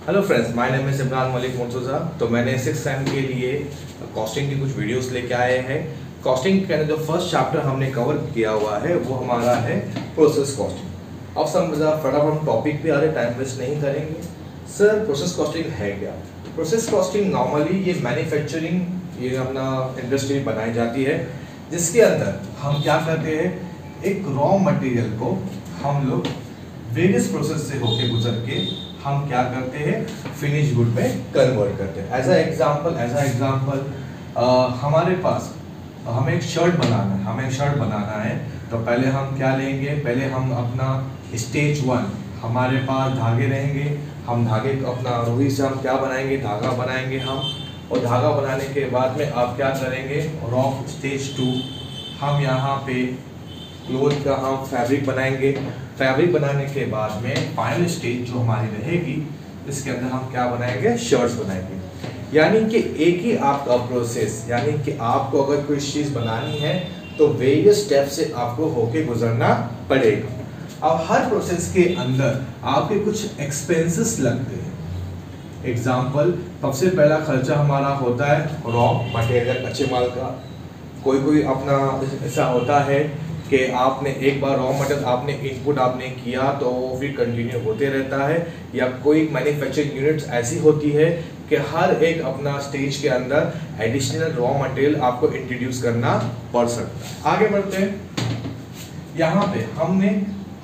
Hello friends, my name is Imran Malik Murtaza. तो मैंने 6th same के लिए कॉस्टिंग की कुछ वीडियोस लेके आए हैं। कॉस्टिंग के अंदर जो फर्स्ट चैप्टर हमने कवर किया हुआ है वो हमारा है प्रोसेस कॉस्टिंग। अब सर फटाफट हम टॉपिक पे आ रहे, टाइम वेस्ट नहीं करेंगे। सर प्रोसेस कॉस्टिंग है क्या? प्रोसेस कॉस्टिंग नॉर्मली ये मैन्युफैक्चरिंग ये अपना इंडस्ट्री बनाई जाती है, जिसके अंदर हम क्या करते हैं, एक रॉ मटेरियल को हम लोग वेरियस प्रोसेस से होके गुजर के हम क्या करते हैं, फिनिश गुड में कन्वर्ट करते हैं। एज अ एग्जाम्पल हमारे पास हमें एक शर्ट बनाना है। तो पहले हम क्या लेंगे, पहले हम अपना स्टेज 1 हमारे पास धागे रहेंगे। हम धागे अपना रुई से हम क्या बनाएंगे, धागा बनाएंगे हम। और धागा बनाने के बाद में आप क्या करेंगे, रॉ स्टेज 2 हम यहाँ पे क्लोथ का हम फैब्रिक बनाएंगे। फैब्रिक बनाने के बाद में फाइनल स्टेज जो हमारी रहेगी, इसके अंदर हम क्या बनाएंगे, शर्ट्स बनाएंगे। यानी कि एक ही आपका प्रोसेस, यानी कि आपको अगर कोई चीज़ बनानी है तो वेरियस स्टेप से आपको होके गुजरना पड़ेगा। अब हर प्रोसेस के अंदर आपके कुछ एक्सपेंसेस लगते हैं। एग्जाम्पल, सबसे पहला खर्चा हमारा होता है रॉ मटेरियल, कच्चे माल का। कोई अपना ऐसा होता है कि आपने एक बार रॉ मटेरियल आपने इनपुट आपने किया तो वो फिर कंटिन्यू होते रहता है। या कोई मैन्युफैक्चरिंग यूनिट्स ऐसी होती है कि हर एक अपना स्टेज के अंदर एडिशनल रॉ मटेरियल आपको इंट्रोड्यूस करना पड़ सकता है। आगे बढ़ते हैं। यहाँ पे हमने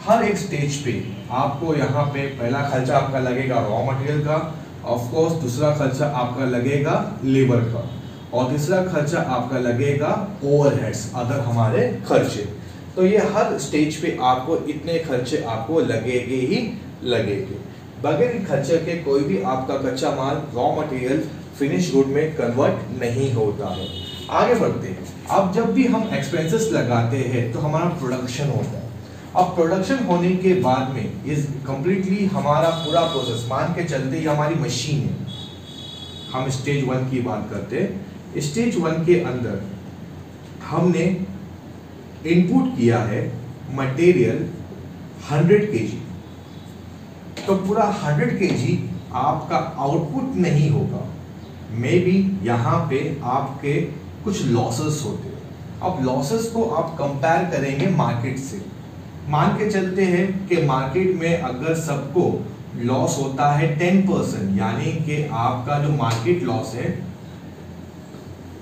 हर एक स्टेज पे आपको यहाँ पे पहला खर्चा आपका लगेगा रॉ मटेरियल का, ऑफ कोर्स दूसरा खर्चा आपका लगेगा लेबर का, और तीसरा खर्चा आपका लगेगा ओवरहेड्स, अदर हमारे खर्चे। तो ये हर स्टेज पे आपको इतने खर्चे आपको लगेंगे ही लगेंगे। बगैर खर्चे के कोई भी आपका कच्चा माल रॉ मटेरियल फिनिश गुड में कन्वर्ट नहीं होता है। आगे बढ़ते हैं। अब जब भी हम एक्सपेंसेस लगाते हैं तो हमारा प्रोडक्शन होता है। अब प्रोडक्शन होने के बाद में इस कंप्लीटली हमारा पूरा प्रोसेस मान के चलते ही हमारी मशीन है। हम स्टेज 1 की बात करते हैं। स्टेज 1 के अंदर हमने इनपुट किया है मटेरियल 100 kg। तो पूरा 100 kg आपका आउटपुट नहीं होगा। मे बी यहाँ पे आपके कुछ लॉसेस होते हैं। अब लॉसेस को आप कंपेयर करेंगे मार्केट से। मान के चलते हैं कि मार्केट में अगर सबको लॉस होता है 10%, यानी कि आपका जो मार्केट लॉस है,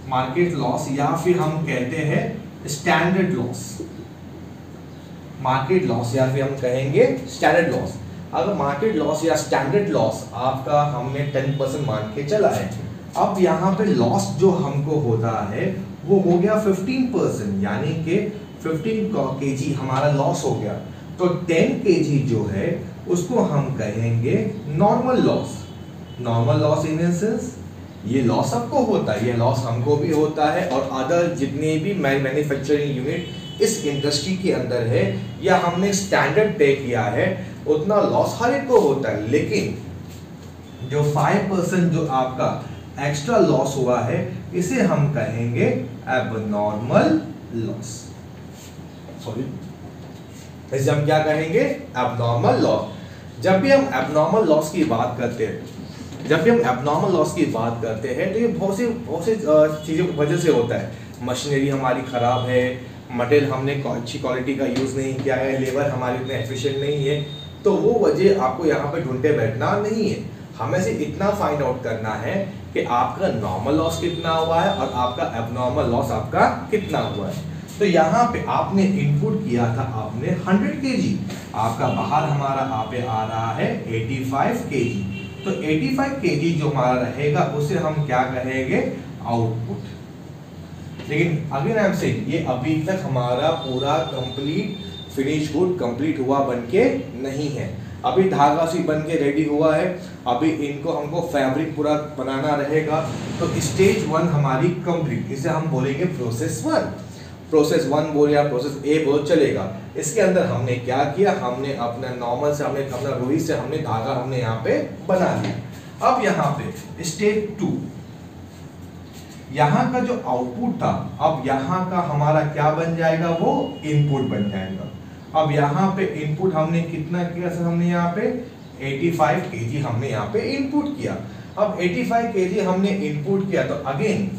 मार्केट लॉस या फिर हम कहते हैं स्टैंडर्ड लॉस, मार्केट लॉस या फिर हम कहेंगे स्टैंडर्ड लॉस। अगर मार्केट लॉस या स्टैंडर्ड लॉस आपका हमने 10% मान के चला है, अब यहाँ पे लॉस जो हमको होता है वो हो गया 15%, यानी कि 15 kg हमारा लॉस हो गया। तो 10 kg जो है उसको हम कहेंगे normal loss. Normal loss in the sense ये लॉस सबको होता है, ये लॉस हमको भी होता है, और अदर जितने भी मैन्युफैक्चरिंग यूनिट इस इंडस्ट्री के अंदर है या हमने स्टैंडर्ड तय किया है, उतना लॉस हर एक को होता है। लेकिन जो 5% जो आपका एक्स्ट्रा लॉस हुआ है, इसे हम कहेंगे एबनॉर्मल लॉस। सॉरी, इसे हम क्या कहेंगे, एबनॉर्मल लॉस। जब भी हम एबनॉर्मल लॉस की बात करते हैं तो ये बहुत सी चीज़ों की वजह से होता है। मशीनरी हमारी ख़राब है, मटेरियल हमने अच्छी क्वालिटी का यूज़ नहीं किया है, लेबर हमारी इतने एफिशिएंट नहीं है। तो वो वजह आपको यहाँ पे ढूंढते बैठना नहीं है। हमें से इतना फाइंड आउट करना है कि आपका नॉर्मल लॉस कितना हुआ है और आपका एबनॉर्मल लॉस आपका कितना हुआ है। तो यहाँ पे आपने इनपुट किया था आपने 100 kg, आपका बाहर हमारा आ रहा है 85 kg। तो 85 kg जो हमारा रहेगा उसे हम क्या कहेंगे, आउटपुट। लेकिन अगेन आई एम सेइंग ये अभी तक हमारा पूरा कंप्लीट फिनिश गुड कंप्लीट हुआ बनके नहीं है। अभी धागा सी बन के रेडी हुआ है, अभी इनको हमको फैब्रिक पूरा बनाना रहेगा। तो स्टेज 1 हमारी कंप्लीट, इसे हम बोलेंगे प्रोसेस 1। प्रोसेस 1 बोल या प्रोसेस ए बोल चलेगा। इसके अंदर हमने क्या किया, हमने अपना नॉर्मल से हमने अपना रुई से हमने धागा हमने यहाँ पे बना लिया। अब यहाँ पे स्टेज 2, यहाँ का जो आउटपुट था, अब यहाँ का हमारा क्या बन जाएगा, वो इनपुट बन जाएगा। अब यहाँ पे इनपुट हमने कितना किया सर, हमने यहाँ पे 85 kg हमने यहाँ पे इनपुट किया। अब 85 kg हमने इनपुट किया तो अगेन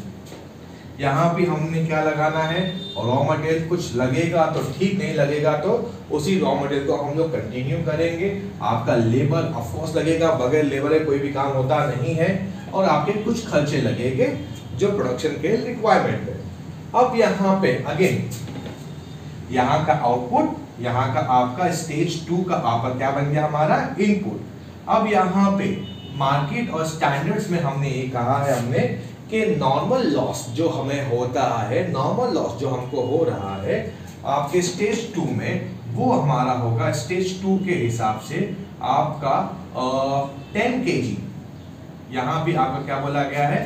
यहाँ भी हमने क्या लगाना है, रॉ मटेरियल कुछ लगेगा तो ठीक, नहीं लगेगा तो उसी रॉ मटेरियल को हम लोग कंटिन्यू करेंगे। आपका लेबर ऑफ कोर्स लगेगा, बगैर लेबर के कोई भी काम होता नहीं है, और आपके कुछ खर्चे लगेंगे जो प्रोडक्शन के रिक्वायरमेंट है। अब यहाँ पे अगेन यहाँ का आउटपुट, यहाँ का आपका स्टेज 2 का आपका क्या बन गया हमारा इनपुट। अब यहाँ पे मार्केट और स्टैंडर्ड्स में हमने ये कहा है हमने कि नॉर्मल लॉस जो हमें होता है, नॉर्मल लॉस जो हमको हो रहा है आपके स्टेज 2 में, वो हमारा होगा स्टेज 2 के हिसाब से आपका 10 kg। यहाँ भी आपका क्या बोला गया है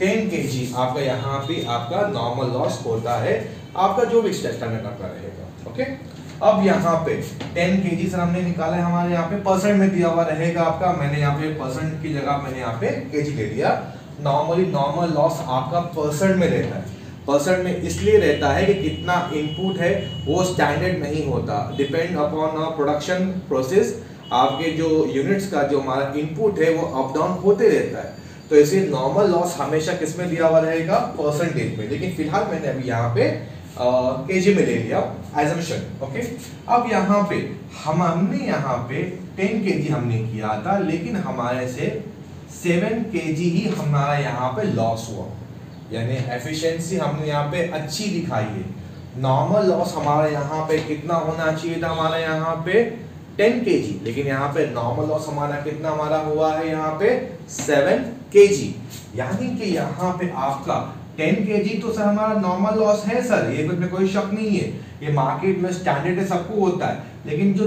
10 kg आपका यहाँ भी आपका नॉर्मल लॉस होता है, आपका जो भी स्टैंडर्ड आपका रहेगा। ओके, अब यहाँ पे 10 kg सर हमने निकाला है, हमारे यहाँ पे परसेंट में दिया हुआ रहेगा आपका, मैंने यहाँ पे परसेंट की जगह मैंने यहाँ पे kg ले लिया। नॉर्मली नॉर्मल लॉस आपका परसेंट में रहता है, परसेंट में इसलिए रहता है कि कितना इनपुट है वो स्टैंडर्ड नहीं होता, डिपेंड अपॉन प्रोडक्शन प्रोसेस। आपके जो यूनिट्स का जो हमारा इनपुट है वो अप डाउन होते रहता है, तो इसे नॉर्मल लॉस हमेशा किस में दिया हुआ रहेगा परसेंटेज में, लेकिन फिलहाल मैंने अभी यहाँ पे केजी में ले लिया एजम्पशन। ओके, अब यहाँ पे हमने यहाँ पे 10 kg हमने किया था, लेकिन हमारे से 7 kg ही हमारा यहाँ पे लॉस हुआ, यानी एफिशिएंसी हमने यहाँ पे अच्छी दिखाई है। नॉर्मल लॉस हमारा यहाँ पे कितना होना चाहिए था, हमारा यहाँ पे 10 kg, लेकिन यहाँ पे नॉर्मल लॉस हमारा कितना हमारा हुआ है यहाँ पे 7 kg, यानी कि यहाँ पे आपका 10 kg तो सर हमारा नॉर्मल लॉस है सर, ये में कोई शक नहीं है, ये मार्केट में स्टैंडर्ड है, सबको होता है। लेकिन जो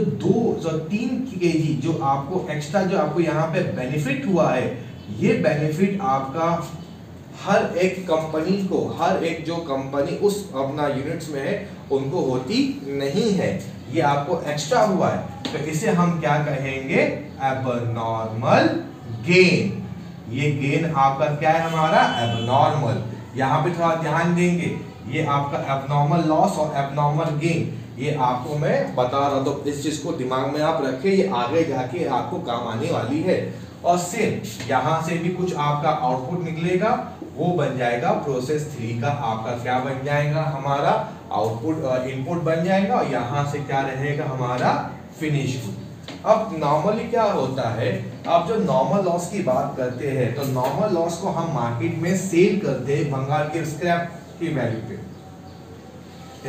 3 kg जो आपको एक्स्ट्रा जो आपको यहाँ पे बेनिफिट हुआ है, ये बेनिफिट आपका हर एक कंपनी को, हर एक जो कंपनी उस अपना यूनिट्स में है उनको होती नहीं है, ये आपको एक्स्ट्रा हुआ है, तो इसे हम क्या कहेंगे एबनॉर्मल गेन। ये गेन आपका क्या है हमारा एबनॉर्मल। यहाँ पे थोड़ा ध्यान देंगे, ये आपका एबनॉर्मल लॉस और एबनॉर्मल गेन ये आपको मैं बता रहा हूं, तो इस चीज को दिमाग में आप रखें, ये आगे जाके आपको काम आने वाली है। और सेम यहाँ से भी कुछ आपका आउटपुट निकलेगा, वो बन जाएगा प्रोसेस 3 का आपका क्या बन जाएगा हमारा आउटपुट इनपुट बन जाएगा, और यहाँ से क्या रहेगा हमारा फिनिश गुड। अब नॉर्मली क्या होता है, आप जो नॉर्मल लॉस की बात करते हैं तो नॉर्मल लॉस को हम मार्केट में सेल करते हैं भंगार के स्क्रैप की वैल्यू पे।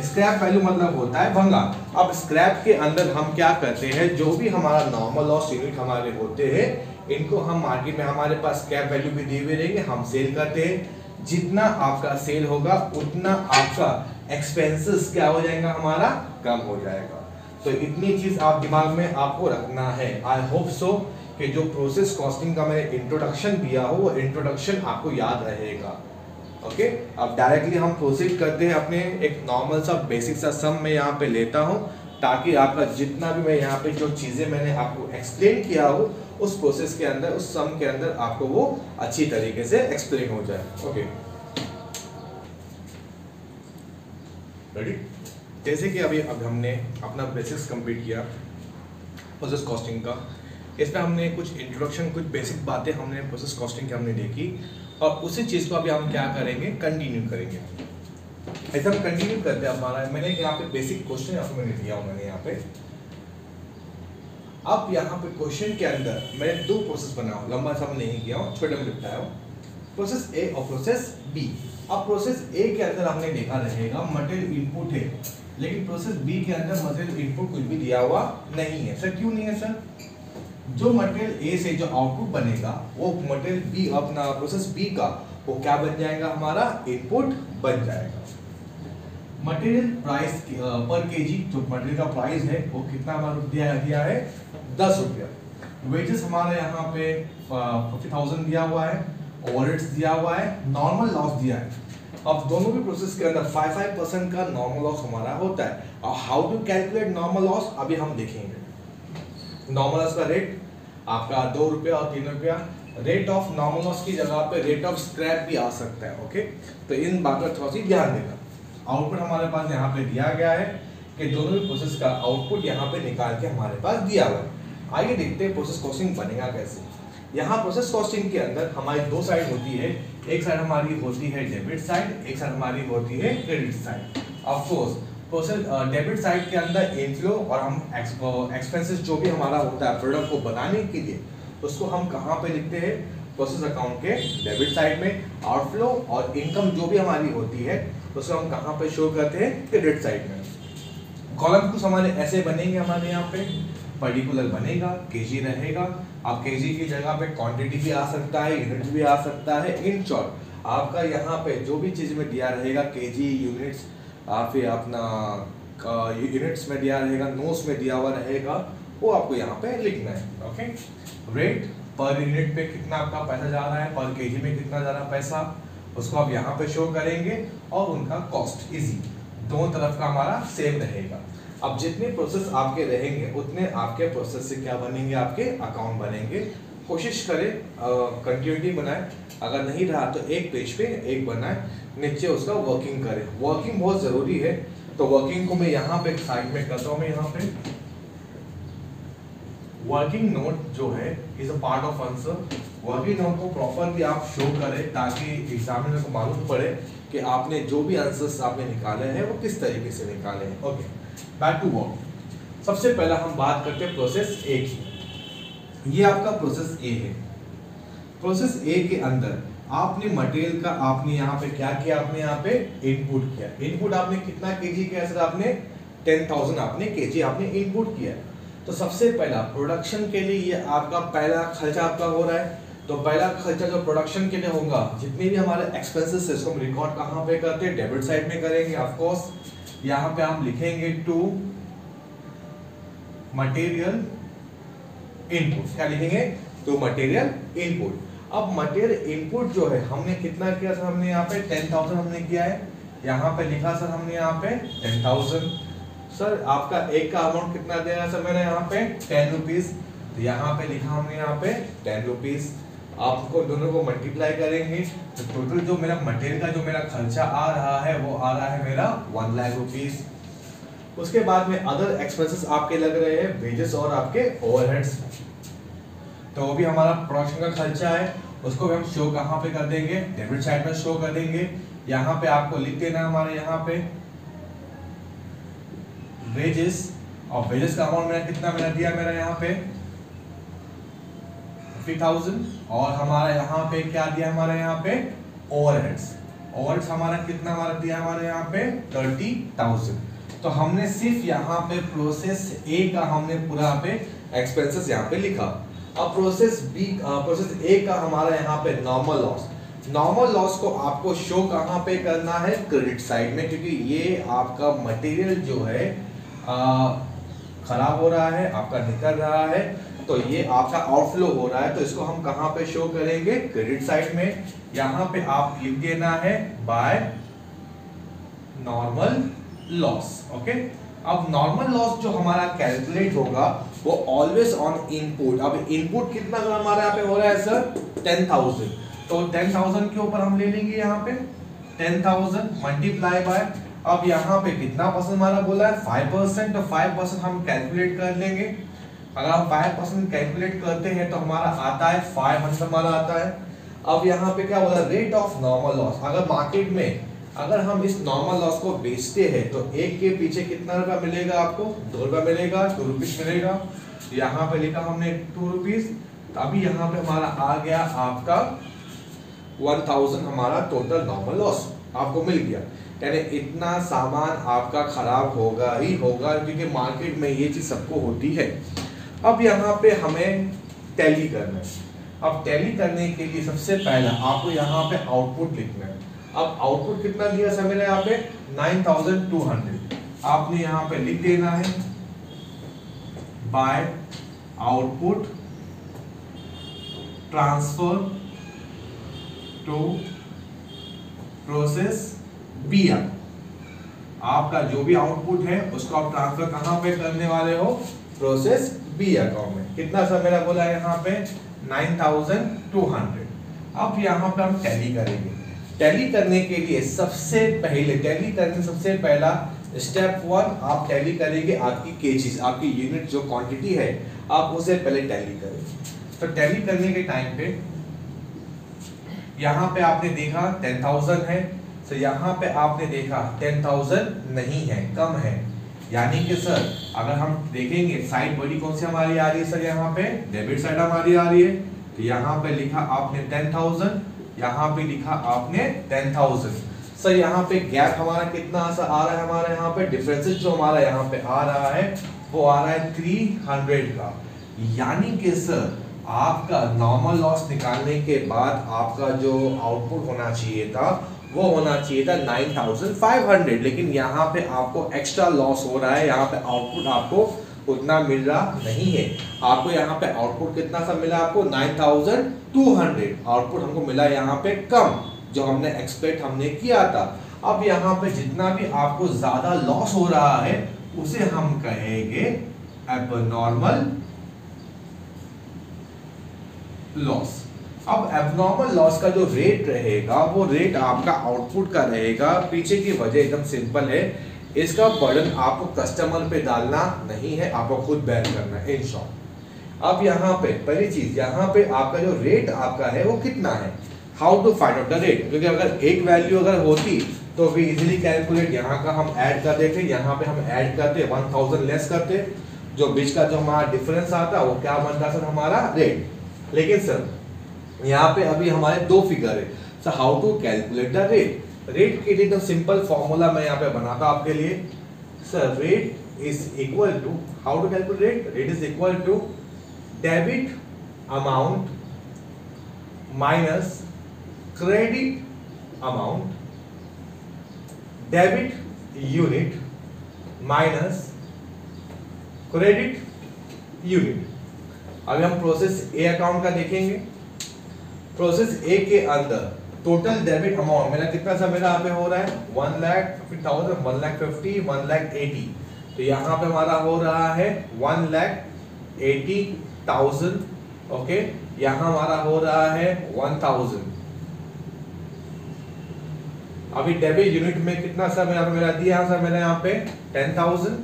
स्क्रैप वैल्यू मतलब होता है भंगार। अब स्क्रैप के अंदर हम क्या करते हैं, जो भी हमारा नॉर्मल लॉस यूनिट हमारे होते हैं इनको हम मार्केट में हमारे पास स्क्रैप वैल्यू भी दिए हुए रहेंगे, हम सेल करते हैं। जितना आपका सेल होगा उतना आपका एक्सपेंसेस क्या हो जाएगा हमारा कम हो जाएगा। तो इतनी चीज आप दिमाग में आपको रखना है। आई होप सो कि जो प्रोसेस कॉस्टिंग का मैंने इंट्रोडक्शन दिया हो वो इंट्रोडक्शन आपको याद रहेगा। ओके, अब डायरेक्टली हम प्रोसीड करते हैं अपने एक नॉर्मल सा बेसिक सा सम में यहाँ पे लेता हूँ, ताकि आपका जितना भी मैं यहाँ पे जो चीजें मैंने आपको एक्सप्लेन किया हो उस प्रोसेस के अंदर, उस सम के अंदर आपको वो अच्छी तरीके से एक्सप्लेन हो जाए। Okay, ready? जैसे कि अभी अब हमने अपना बेसिक्स कंप्लीट किया प्रोसेस कॉस्टिंग का, इसमें हमने कुछ इंट्रोडक्शन, कुछ बेसिक बातें हमने प्रोसेस कॉस्टिंग की हमने देखी, और उसी चीज़ को अभी हम क्या करेंगे कंटिन्यू करेंगे। ऐसा हम कंटिन्यू करते हैं हमारा, मैंने यहाँ पे बेसिक क्वेश्चन आपको मैंने दिया हूँ, मैंने यहाँ पे अब यहाँ पे क्वेश्चन के अंदर मैंने 2 प्रोसेस बनाया हूँ, लंबा सा नहीं किया हूँ, छोटे में लिखता हूँ, प्रोसेस ए और प्रोसेस बी। अब प्रोसेस ए के अंदर हमने देखा रहेगा मटेरियल इनपुट है, लेकिन प्रोसेस बी के अंदर मटेरियल इनपुट कुछ भी दिया हुआ नहीं है। सर क्यों नहीं है सर? जो मटेरियल ए से जो आउटपुट बनेगा वो मटेरियल बी अपना प्रोसेस बी का वो क्या बन जाएगा हमारा इनपुट बन जाएगा। मटेरियल प्राइस पर केजी जो मटेरियल का प्राइस है वो कितना हमारा दिया है 10 रुपया। वेजेस हमारा यहाँ पे 50,000 दिया हुआ है, ओवरहेड्स दिया हुआ है, नॉर्मल लॉस दिया है। अब दोनों भी प्रोसेस के अंदर 5% का नॉर्मल लॉस हमारा होता है। और how to calculate normal loss अभी हम देखेंगे। नॉर्मल लॉस का रेट आपका 2 रुपया और 3 रुपया। रेट ऑफ नॉर्मल लॉस की जगह पे रेट ऑफ स्क्रैप भी आ सकता है। ओके, तो इन बातों पर थोड़ा सी ध्यान देना। आउटपुट हमारे पास यहाँ पे दिया गया है कि दोनों भी प्रोसेस का आउटपुट यहाँ पे निकाल के हमारे पास दिया हुआ है। आइए देखते हैं प्रोसेस कॉस्टिंग बनेगा कैसे। यहाँ प्रोसेस कॉस्टिंग के अंदर हमारी दो साइड होती है, एक साइड हमारी होती है डेबिट साइड, एक साइड हमारी होती है credit side. Of course process debit side के अंदर इनफ्लो और हम एक्सपेंसेस जो भी हमारा होता है प्रोडक्ट को बनाने के लिए उसको हम कहाँ पे लिखते हैं, प्रोसेस अकाउंट के डेबिट साइड में। आउटफ्लो और इनकम जो भी हमारी होती है उसको हम कहाँ पे शो करते हैं, क्रेडिट साइड में। कॉलम कुछ हमारे ऐसे बनेंगे, हमारे यहाँ पे पर्टिकुलर बनेगा, केजी रहेगा। अब केजी की जगह पे क्वांटिटी भी आ सकता है, यूनिट भी आ सकता है। इन शॉर्ट आपका यहाँ पे जो भी चीज में दिया रहेगा, केजी, यूनिट्स, फिर अपना यूनिट्स में दिया रहेगा, नोट्स में दिया हुआ रहेगा, वो आपको यहाँ पे लिखना है। ओके, रेट पर यूनिट पे कितना आपका पैसा जा रहा है, पर केजी में कितना जा रहा है पैसा, उसको आप यहाँ पे शो करेंगे। और उनका कॉस्ट इजी, दोनों तरफ का हमारा सेम रहेगा। अब जितने प्रोसेस आपके रहेंगे उतने आपके प्रोसेस से क्या बनेंगे, आपके अकाउंट बनेंगे। कोशिश करें कंटिन्यूटी बनाए, अगर नहीं रहा तो एक पेज पे एक बनाए, नीचे उसका वर्किंग करें। वर्किंग बहुत जरूरी है, तो वर्किंग को मैं यहाँ पे साइड में करता हूँ। मैं यहाँ पे वर्किंग नोट जो है is a part of answer. Working note को प्रॉपरली आप शो करें ताकि एग्जामिनर को मालूम पड़े कि आपने जो भी आंसर्स आपने निकाले हैं वो किस तरीके से निकाले हैं। Okay, back to work. सबसे पहला हम बात करते हैं प्रोसेस ए की। ये आपका प्रोसेस ए है। प्रोसेस ए के अंदर आपने मटेरियल का आपने यहाँ पे क्या किया, आपने यहाँ पे इनपुट किया। इनपुट आपने कितना केजी किया सर, आपने 10,000 आपने केजी आपने इनपुट किया। तो सबसे पहला प्रोडक्शन के लिए ये आपका पहला खर्चा आपका हो रहा है। तो पहला खर्चा जो प्रोडक्शन के लिए होगा, जितने भी हमारे एक्सपेंसेस है इसको हम रिकॉर्ड कहाँ पे करते हैं, डेबिट साइड में करेंगे। ऑफ कोर्स यहाँ पे हम लिखेंगे टू मटेरियल इनपुट। क्या लिखेंगे, टू मटेरियल इनपुट। अब मटेरियल इनपुट जो है हमने कितना किया सर, हमने यहाँ पे 10,000 हमने किया है। यहाँ पे लिखा सर हमने यहाँ पे 10,000। सर आपका एक का अमाउंट कितना दे रहा है सर, मैंने यहाँ पे 10 रुपीज, तो यहाँ पे लिखा हमने यहाँ पे 10 रुपीज। आपको दोनों को मल्टीप्लाई करेंगे तो टोटल जो मेरा मटेरियल का जो मेरा खर्चा आ रहा है वो आ रहा है मेरा 1 लाख रुपीज। उसके बाद में अदर एक्सपेंसेस आपके लग रहे हैं, वेजेस और आपके ओवरहेड्स, तो वो भी हमारा प्रोडक्शन का खर्चा है। उसको भी हम शो कहाँ पे कर देंगे, डेबिट साइड में शो कर देंगे। यहाँ पे आपको लिख देना हमारे यहाँ पे वेजेस, और वेजेस का अमाउंट मैंने कितना मैंने दिया, मेरा यहाँ पे 50,000। और हमारा यहाँ पे क्या दिया, हमारे यहाँ पे ओवरहेड्स। ओवरहेड्स हमारा कितना हमारा दिया, हमारे यहाँ पे 30,000। तो हमने सिर्फ यहाँ पे प्रोसेस ए का हमने पूरा पे एक्सपेंसेस यहाँ पे लिखा। अब प्रोसेस ए का हमारा यहाँ पे नॉर्मल लॉस। नॉर्मल लॉस को आपको शो कहाँ पे करना है, क्रेडिट साइड में, क्योंकि ये आपका मटेरियल जो है खराब हो रहा है, आपका निकल रहा है, तो ये आपका आउटफ्लो हो रहा है। तो इसको हम कहाँ पे शो करेंगे, क्रेडिट साइड में। यहाँ पे आप लिख देना है बाय नॉर्मल लॉस। ओके, अब नॉर्मल लॉस जो हमारा कैलकुलेट होगा वो ऑलवेज ऑन इनपुट। अब इनपुट कितना हमारा यहाँ पे हो रहा है सर, 10,000। तो 10,000 के ऊपर हम ले लेंगे यहाँ पे 10,000 मल्टीप्लाई बाय, अब यहाँ पे कितना परसेंट हमारा बोला है 5%, तो 5% हम कैलकुलेट कर लेंगे। अगर हम 5% कैलकुलेट करते हैं तो हमारा आता है 500 हमारा आता है। अब यहाँ पे क्या बोला, रेट ऑफ नॉर्मल लॉस। अगर मार्केट में अगर हम इस नॉर्मल लॉस को बेचते हैं तो एक के पीछे कितना रुपया मिलेगा आपको, 2 रुपया मिलेगा, 2 रुपीज मिलेगा। यहाँ पे लिखा हमने 2 रुपीज, तो अभी यहाँ पे हमारा आ गया आपका 1,000 हमारा टोटल नॉर्मल लॉस आपको मिल गया। यानी इतना सामान आपका खराब होगा ही होगा, क्योंकि मार्केट में ये चीज सबको होती है। अब यहाँ पे हमें टैली करना है। अब टैली करने के लिए सबसे पहला आपको यहाँ पे आउटपुट लिखना है। अब आउटपुट कितना दिया सर मेरे यहाँ पे 9,200, आपने यहाँ पे लिख देना है by output transfer to process B. आपका जो भी आउटपुट है उसको आप ट्रांसफर कहां पे करने वाले हो, प्रोसेस बी अकाउंट में। कितना सर मेरा बोला है यहाँ पे 9,200। अब यहाँ पे हम टैली करेंगे। टैली करने के लिए सबसे पहले सबसे पहला स्टेप 1 आप टैली करेंगे आपकी केजीज, आपकी यूनिट जो क्वांटिटी है आप उसे पहले टैली करें। तो टैली करने के टाइम पे यहाँ पे आपने देखा 10,000 है, तो यहाँ पे आपने देखा 10,000 नहीं है, कम है। यानी कि सर अगर हम देखेंगे साइड बड़ी कौन सी हमारी आ रही है सर, यहाँ पे डेबिट साइड हमारी आ रही है। तो यहाँ पे लिखा आपने 10,000, यहाँ पे लिखा आपने 10,000। सर यहाँ पे गैप हमारा कितना सा आ रहा है, हमारा यहाँ पे डिफरेंसेस जो हमारा यहाँ पे आ रहा है वो आ रहा है 300 का। यानी कि सर आपका नॉर्मल लॉस निकालने के बाद आपका जो आउटपुट होना चाहिए था वो होना चाहिए था 9,500, लेकिन यहाँ पे आपको एक्स्ट्रा लॉस हो रहा है, यहाँ पे आउटपुट आपको उतना मिल रहा नहीं है। आपको यहाँ पे आउटपुट कितना सा मिला, आपको 9,200 आउटपुट हमको मिला, यहाँ पे कम जो हमने एक्सपेक्ट हमने किया था। अब यहाँ पे जितना भी आपको ज्यादा लॉस हो रहा है उसे हम कहेंगे एबनॉर्मल लॉस। अब एबनॉर्मल लॉस का जो रेट रहेगा वो रेट आपका आउटपुट का रहेगा। पीछे की वजह एकदम सिंपल है, इसका बर्डन आपको कस्टमर पे डालना नहीं है, आपको खुद बेयर करना है इन शॉर्ट। अब यहाँ पे पहली चीज, यहाँ पे आपका जो रेट आपका है वो कितना है, how to find out the rate. क्योंकि अगर एक वैल्यू अगर होती तो वी इजीली कैलकुलेट, यहाँ का हम ऐड कर देते, यहाँ पे हम ऐड करते 1000 लेस करते, जो बीच का जो हमारा डिफरेंस आता वो क्या बनता सर हमारा रेट। लेकिन सर यहाँ पे अभी हमारे दो फिगर है, sir how to calculate the rate. Rate के लिए तो सिंपल फॉर्मूला मैं यहाँ पे बनाता आपके लिए। Sir rate is equal to, how to calculate rate is equal to debit amount minus credit amount, debit unit minus credit unit. अभी हम प्रोसेस ए अकाउंट का देखेंगे। प्रोसेस ए के अंदर टोटल डेबिट अमाउंट मेरा कितना सा मेरा यहाँ पे हो रहा है 1,50,000, 1,50,000, 1,80,000। तो यहाँ पे हमारा हो रहा है 1,80,000। ओके, यहाँ हमारा हो रहा है 1,000। अभी डेबिट यूनिट में कितना सा मेरा दिया सर, मेरा यहाँ पे 10,000।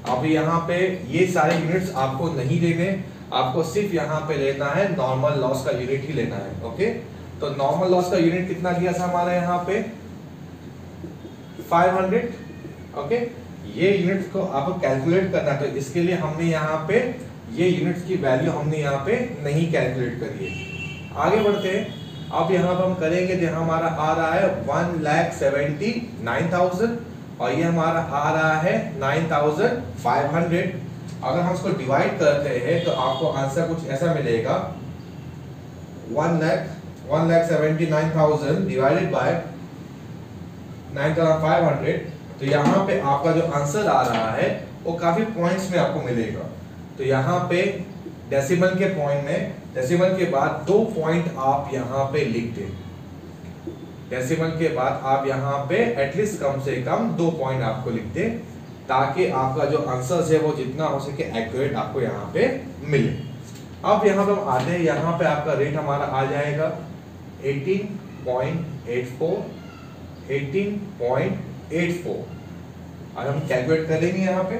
अभी यहाँ पे ये सारे यूनिट्स आपको नहीं लेने, आपको सिर्फ यहाँ पे लेना है नॉर्मल लॉस का यूनिट ही लेना है। ओके, तो नॉर्मल लॉस का यूनिट कितना दिया था हमारा यहाँ पे 500। ओके, ये यूनिट्स को आपको कैलकुलेट करना, तो इसके लिए हमने यहाँ पे ये यूनिट्स की वैल्यू हमने यहाँ पे नहीं कैलकुलेट करी है। आगे बढ़ते हैं। अब यहाँ पे हम करेंगे, जो हमारा आ रहा है 1,79,000 और ये हमारा आ रहा है 9,500। अगर हम इसको डिवाइड करते हैं तो आपको आंसर कुछ ऐसा मिलेगा 1,79,000 डिवाइडेड बाय 9,500। तो यहाँ पे आपका जो आंसर आ रहा है वो काफी पॉइंट्स में आपको मिलेगा। तो यहाँ पे डेसिमल के पॉइंट में, डेसिमल के बाद 2 पॉइंट आप यहाँ पे लिख दें। डेसिमल के बाद आप यहाँ पे एटलीस्ट कम से कम 2 पॉइंट आपको लिख दें, ताकि आपका जो आंसर है वो जितना हो सके एक्यूरेट आपको यहाँ पे मिले। अब यहाँ पे हम आते हैं, यहाँ पे आपका रेट हमारा आ जाएगा 18.84, 18.84। और हम कैलकुलेट करेंगे यहाँ पे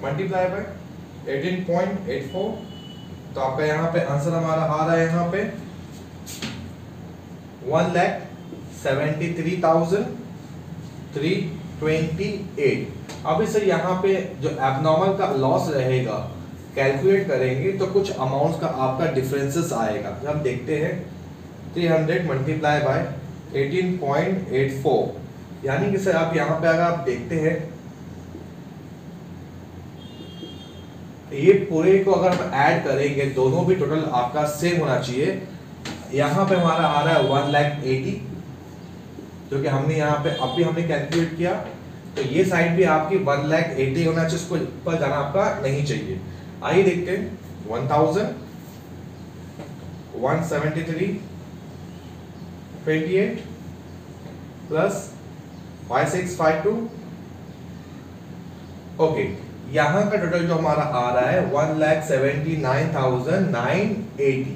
मल्टीप्लाई बाय 18.84, तो आपका यहाँ पे आंसर हमारा आ रहा है यहाँ पे 1,73,328। अब इसे यहाँ पे जो एबनॉर्मल का लॉस रहेगा कैलकुलेट करेंगे तो कुछ अमाउंट्स का आपका डिफरेंसेस आएगा। हम देखते हैं 300 मल्टीप्लाई बाय 18.84, यानी कि सर आप यहाँ पे अगर आप देखते हैं ये पूरे को अगर हम ऐड करेंगे, दोनों भी टोटल आपका सेम होना चाहिए। यहाँ पे हमारा आ रहा है 1,80,000, जो कि हमने यहाँ पे अभी हमने कैलकुलेट किया। तो ये साइड भी आपकी 1,80,000 होना चाहिए, उसको ऊपर जाना आपका नहीं चाहिए। आइए देखते हैं 1,000, 173.28 प्लस 5652। ओके, यहाँ का टोटल जो हमारा आ रहा है 1,79,980,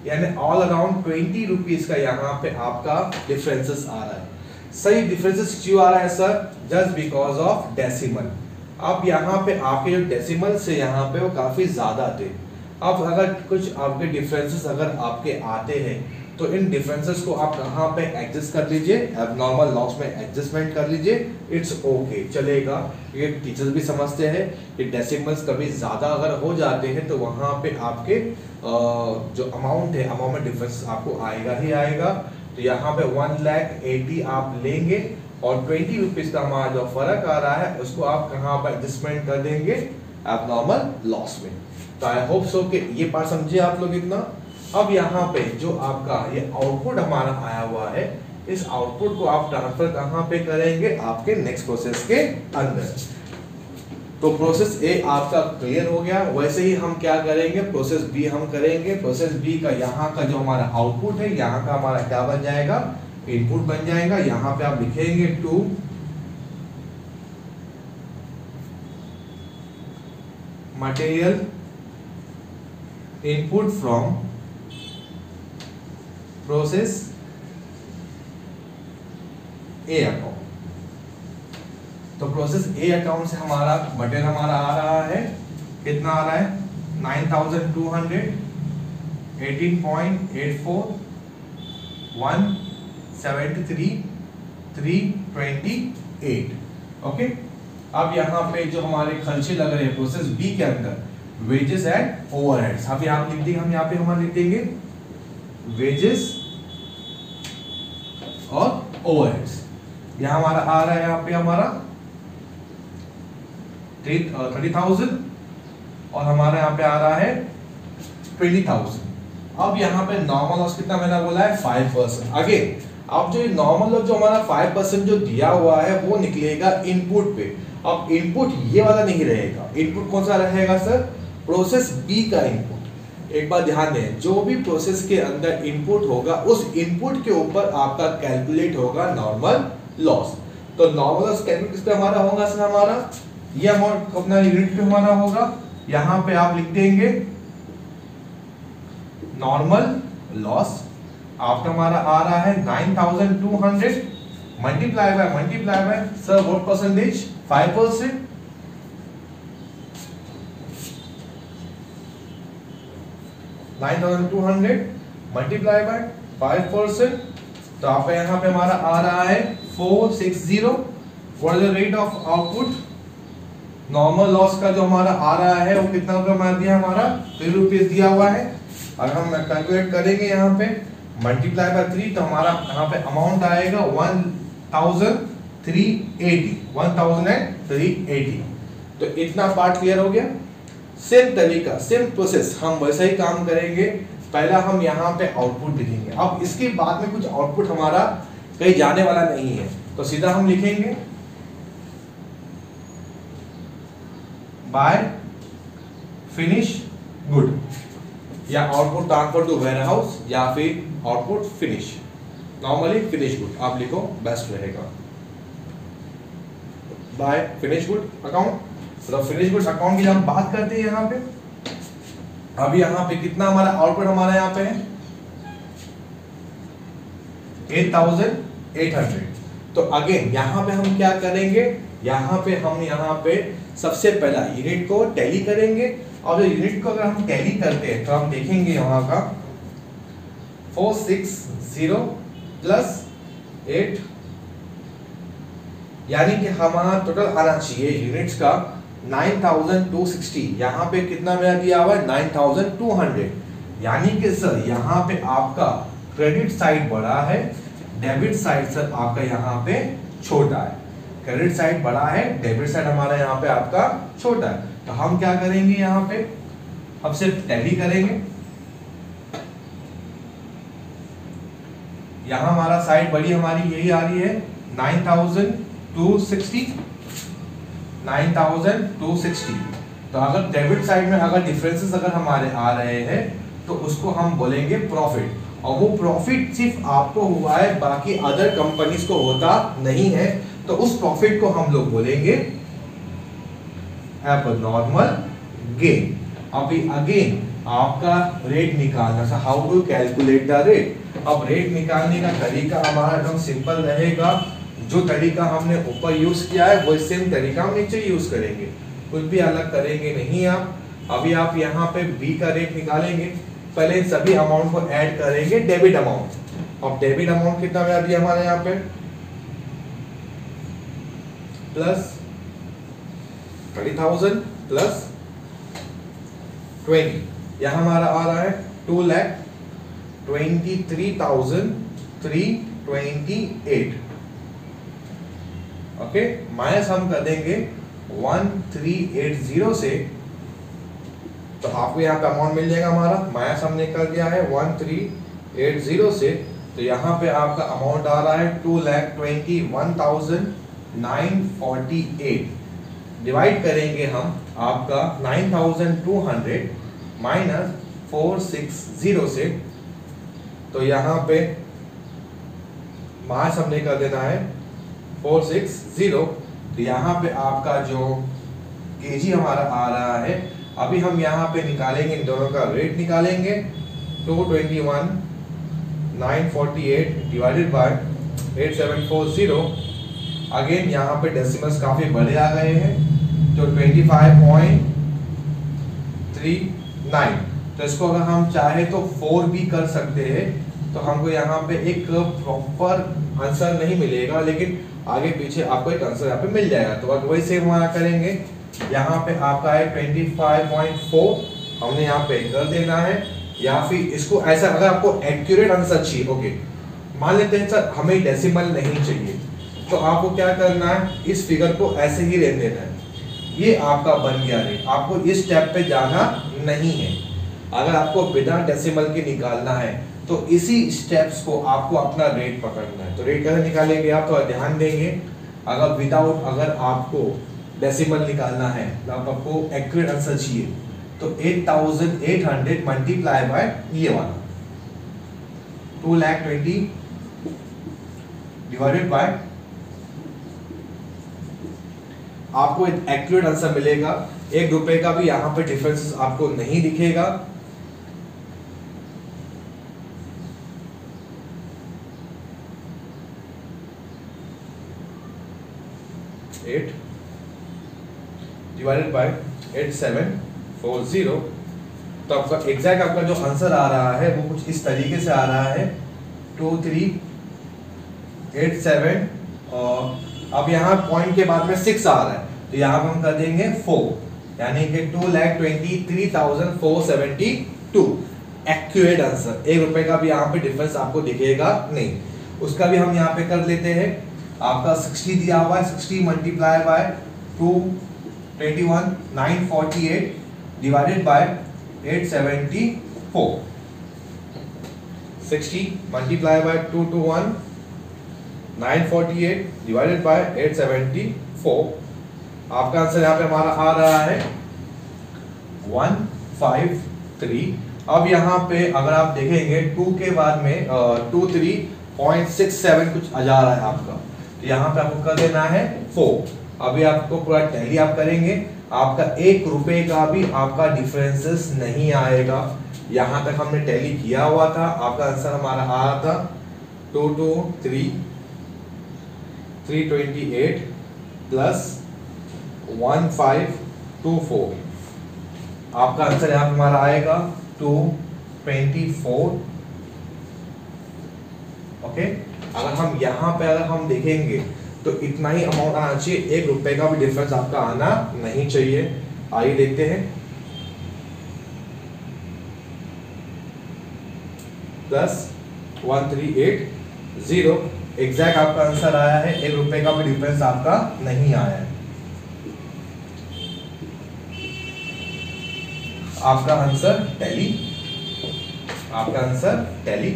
यानी ऑल अराउंड 20 रुपीज का यहाँ पे आपका डिफरेंसेस आ रहा है। सही डिफरेंसेस क्यों आ रहा है sir? Just because of decimal. अब यहाँ पे आपके जो डेसिमल से यहाँ पे वो काफी ज्यादा थे। अब अगर कुछ आपके डिफरेंसेस अगर आपके आते हैं तो इन डिफरेंसेस को आप कहाँ पे एडजस्ट कर लीजिए, एबनॉर्मल लॉस में एडजस्टमेंट कर लीजिए, इट्स ओके, चलेगा। ये टीचर्स भी समझते हैं कि डेसिमल्स कभी ज्यादा अगर हो जाते हैं तो वहाँ पे आपके जो अमाउंट है, अमाउंट में डिफरेंस आपको आएगा ही आएगा। तो यहाँ पे 1,80,000 आप लेंगे और 20 रुपीज का हमारा जो फर्क आ रहा है उसको आप कहाँ पर एडजस्टमेंट कर देंगे, एबनॉर्मल लॉस में। तो आई होप सो कि ये पार्ट समझिए आप लोग इतना। अब यहाँ पे जो आपका ये आउटपुट हमारा आया हुआ है, इस आउटपुट को आप ट्रांसफर कहाँ पे करेंगे, आपके नेक्स्ट प्रोसेस के अंदर। तो प्रोसेस ए आपका क्लियर हो गया। वैसे ही हम क्या करेंगे, प्रोसेस बी हम करेंगे। प्रोसेस बी का यहाँ का जो हमारा आउटपुट है, यहाँ का हमारा क्या बन जाएगा, इनपुट बन जाएगा। यहाँ पे आप लिखेंगे to material input from process A account. तो प्रोसेस ए अकाउंट से हमारा मटेरियल हमारा आ रहा है, कितना आ रहा है, 9,200, 18.84, 173, 328। ओके। अब यहाँ पे जो हमारे खर्चे लग रहे हैं प्रोसेस बी के अंदर, वेजेस एंड ओवरहेड्स, हम यहाँ लिख देंगे, हम यहाँ पे हमारे लिख देंगे वेजेस और ओवरहेड्स। यहाँ हमारा आ रहा है, यहाँ पे हमारा 30,000 और हमारा यहाँ पे आ रहा है 20,000। अब यहाँ पे नॉर्मल लॉस कितना मैंने बोला है, 5%। आगे अब जो नॉर्मल लॉस जो हमारा 5% जो दिया हुआ है वो निकलेगा इनपुट पे। अब इनपुट ये वाला नहीं रहेगा, इनपुट कौन सा रहेगा सर, प्रोसेस बी का इनपुट। एक बात ध्यान दें, जो भी प्रोसेस के अंदर इनपुट होगा उस इनपुट के ऊपर आपका कैलकुलेट होगा नॉर्मल लॉस। तो नॉर्मल लॉस कैलकुलेट किस पे हमारा होगा सर, हमारा ये अमाउंट अपना यूनिट पे हमारा होगा। यहाँ पे आप लिख देंगे नॉर्मल लॉस, आपका हमारा आ रहा है 9,200 multiply by sir what percentage, 5%। 9,200 multiply by 5%, तो आप यहाँ पे हमारा आ रहा है 460। What is the rate of output, normal loss का जो हमारा आ रहा है वो कितना रुपया हमारा दिया, हमारा 3 रुपीज दिया हुआ है। अगर हम कैलकुलेट करेंगे यहाँ पे मल्टीप्लाई बाय 3 तो हमारा यहाँ पे अमाउंट आएगा 1,380। तो इतना पार्ट क्लियर हो गया। सेम तरीका, सेम प्रोसेस हम वैसा ही काम करेंगे। पहला हम यहाँ पे आउटपुट लिखेंगे। अब इसके बाद में कुछ आउटपुट हमारा कहीं जाने वाला नहीं है, तो सीधा हम लिखेंगे बाय फिनिश गुड, या output transfer to warehouse, या फिर output finish. Normally finish good आप लिखो, बेस्ट रहेगा। बाय फिनिश गुड अकाउंट, तो फिनिश गुड अकाउंट की जब हम बात करते हैं यहाँ पे, अभी यहाँ पे कितना हमारा आउटपुट हमारा यहाँ पे है 8,800। तो अगेन यहाँ पे हम क्या करेंगे, यहाँ पे सबसे पहला यूनिट को टैली करेंगे। और जो यूनिट को अगर हम टैली करते हैं तो हम देखेंगे यहाँ का 460 प्लस 8, यानी कि हमारा टोटल आना चाहिए यूनिट्स का 9,260। यहाँ पे कितना मेरा दिया हुआ है 9,200, यानी कि सर यहाँ पे आपका क्रेडिट साइड बड़ा है, डेबिट साइड सर आपका यहाँ पे छोटा है। क्रेडिट साइड बड़ा है, डेबिट साइड हमारा यहाँ पे आपका छोटा है। तो हम क्या करेंगे, यहाँ पे अब सिर्फ टैली करेंगे। यहाँ हमारा साइड बड़ी हमारी यही आ रही है 9,260। तो अगर डेबिट साइड में अगर डिफरेंसेस अगर हमारे आ रहे हैं तो उसको हम बोलेंगे प्रॉफिट, और वो प्रॉफिट सिर्फ आपको हुआ है, बाकी अदर कंपनीज को होता नहीं है। तो उस प्रॉफिट को हम लोग बोलेंगे एबनॉर्मल गेन। अभी अगेन आपका रेट निकालना, so how to calculate the rate. अब रेट निकालने का तरीका हमारा एकदम सिंपल रहेगा। जो तरीका हमने ऊपर यूज किया है वही सेम तरीका हम नीचे यूज करेंगे, कुछ भी अलग करेंगे नहीं। आप अभी आप यहाँ पे बी का रेट निकालेंगे, पहले इन सभी अमाउंट को ऐड करेंगे डेबिट अमाउंट। अब डेबिट अमाउंट कितना बता दिया हमारे यहाँ पे प्लस 30,000 प्लस 20, यहाँ हमारा आ रहा है 2,23,328। ओके, माइनस हम कर देंगे 1380 से, तो आपको यहाँ पे अमाउंट मिल जाएगा हमारा, माइनस हमने कर दिया है 1380 से, तो यहाँ पे आपका अमाउंट आ रहा है 2,21,948। डिवाइड करेंगे हम आपका 9,200 माइनस 460 से, तो यहाँ पे माइनस हमने कर देना है 460, तो यहाँ पे आपका जो केजी हमारा आ रहा है, अभी हम यहाँ पे निकालेंगे, इन दोनों का रेट निकालेंगे, 221,948 डिवाइडेड बाय 8740। अगेन यहाँ पे डेसिमल्स काफी बड़े आ गए हैं, तो 25.39, तो इसको अगर हम चाहे तो 4 भी कर सकते हैं, तो हमको यहाँ पे एक प्रॉपर आंसर नहीं मिलेगा, लेकिन आगे पीछे आपको एक आंसर यहाँ पे मिल जाएगा। तो वही से हमारा करेंगे, यहाँ पे आपका है 25.4, हमने यहाँ पे कर देना है, या फिर इसको ऐसा, अगर आपको एक्यूरेट आंसर चाहिए, ओके मान लेते हैं सर हमें डेसिमल नहीं चाहिए, तो आपको क्या करना है, इस फिगर को ऐसे ही रहने देना है, ये आपका बन गया रेट, आपको इस स्टेप पे जाना नहीं है। अगर आपको बिना डेसिमल के निकालना है तो इसी स्टेप्स को आपको अपना रेट पकड़ना है। तो रेट कैसे निकालेंगे आप, तो ध्यान देंगे, अगर विदाउट, अगर आपको डेसिमल निकालना है, मतलब आपको एक्यूरेट आंसर चाहिए, तो 8,800 मल्टीप्लाई बाय ये वाला 2,20,000 डिवाइडेड बाय, आपको एक एक्यूरेट आंसर मिलेगा। 1 रुपए का भी यहाँ पे डिफरेंस आपको नहीं दिखेगा। डिवाइडेड बाय 8740, तो आपका एग्जैक्ट आपका जो आंसर आ रहा है वो कुछ इस तरीके से आ रहा है 2387, और अब यहाँ पॉइंट के बाद में 6 आ रहा है, तो यहाँ पे हम कर देंगे 4, यानी कि 2,23,472 एक्यूरेट आंसर। 1 रुपए का भी यहाँ पे डिफरेंस आपको दिखेगा नहीं। उसका भी हम यहाँ पे कर लेते हैं, आपका 60 दिया हुआ है, 60 multiply by 221,948 divided by 874, 60 multiply by 221,948 divided by 874, आपका आंसर यहाँ पे हमारा आ रहा है 153। अब यहाँ पे अगर आप देखेंगे 2 के बाद में 23.67 कुछ आ जा रहा है आपका, तो यहाँ पे आपको कर देना है 4। अभी आपको पूरा टैली आप करेंगे, आपका 1 रुपए का भी आपका डिफरेंसेस नहीं आएगा। यहाँ तक हमने टैली किया हुआ था, आपका आंसर हमारा आ रहा था 223,328 प्लस 1524, आपका आंसर यहाँ पे हमारा आएगा 224। ओके, अगर हम यहाँ पे अगर हम देखेंगे तो इतना ही अमाउंट आना चाहिए, 1 रुपए का भी डिफरेंस आपका आना नहीं चाहिए। आइए देखते हैं, प्लस 1380, एग्जैक्ट आपका आंसर आया है, 1 रुपए का भी डिफरेंस आपका नहीं आया है। आपका आंसर टैली, आपका आंसर टैली,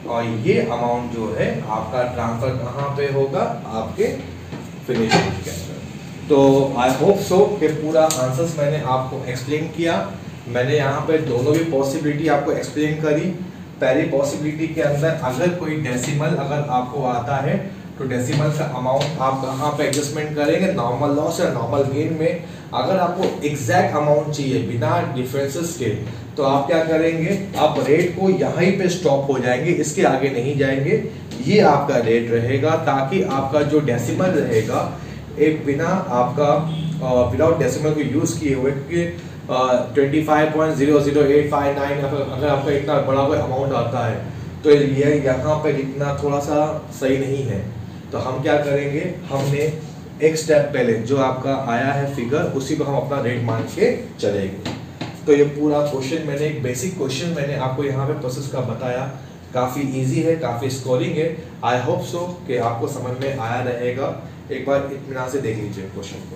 और ये अमाउंट जो है आपका ट्रांसफर कहाँ पे होगा, आपके फिनिशिंग के अंदर। तो आई होप सो कि पूरा आंसर्स मैंने आपको एक्सप्लेन किया। मैंने यहाँ पे दोनों भी पॉसिबिलिटी आपको एक्सप्लेन करी। पहली पॉसिबिलिटी के अंदर अगर कोई डेसिमल अगर आपको आता है तो डेसिमल का अमाउंट आप कहाँ पे एडजस्टमेंट करेंगे, नॉर्मल लॉस या नॉर्मल गेन में। अगर आपको एग्जैक्ट अमाउंट चाहिए बिना डिफरेंसेस के, तो आप क्या करेंगे, आप रेट को यहीं पे स्टॉप हो जाएंगे, इसके आगे नहीं जाएंगे। ये आपका रेट रहेगा, ताकि आपका जो डेसिमल रहेगा एक बिना आपका विदाउट डेसिमल को यूज किए हुए, क्योंकि 25.00859 अगर आपका इतना बड़ा कोई अमाउंट आता है तो ये यहाँ पे लिखना थोड़ा सा सही नहीं है। तो हम क्या करेंगे, हमने एक स्टेप पहले जो आपका आया है फिगर, उसी को हम अपना रेट मान के चलेंगे। तो ये पूरा क्वेश्चन मैंने, एक बेसिक क्वेश्चन मैंने आपको यहाँ पे प्रोसेस का बताया, काफ़ी इजी है, काफ़ी स्कोरिंग है। आई होप सो कि आपको समझ में आया रहेगा। एक बार इत्मीनान से देख लीजिए क्वेश्चन को।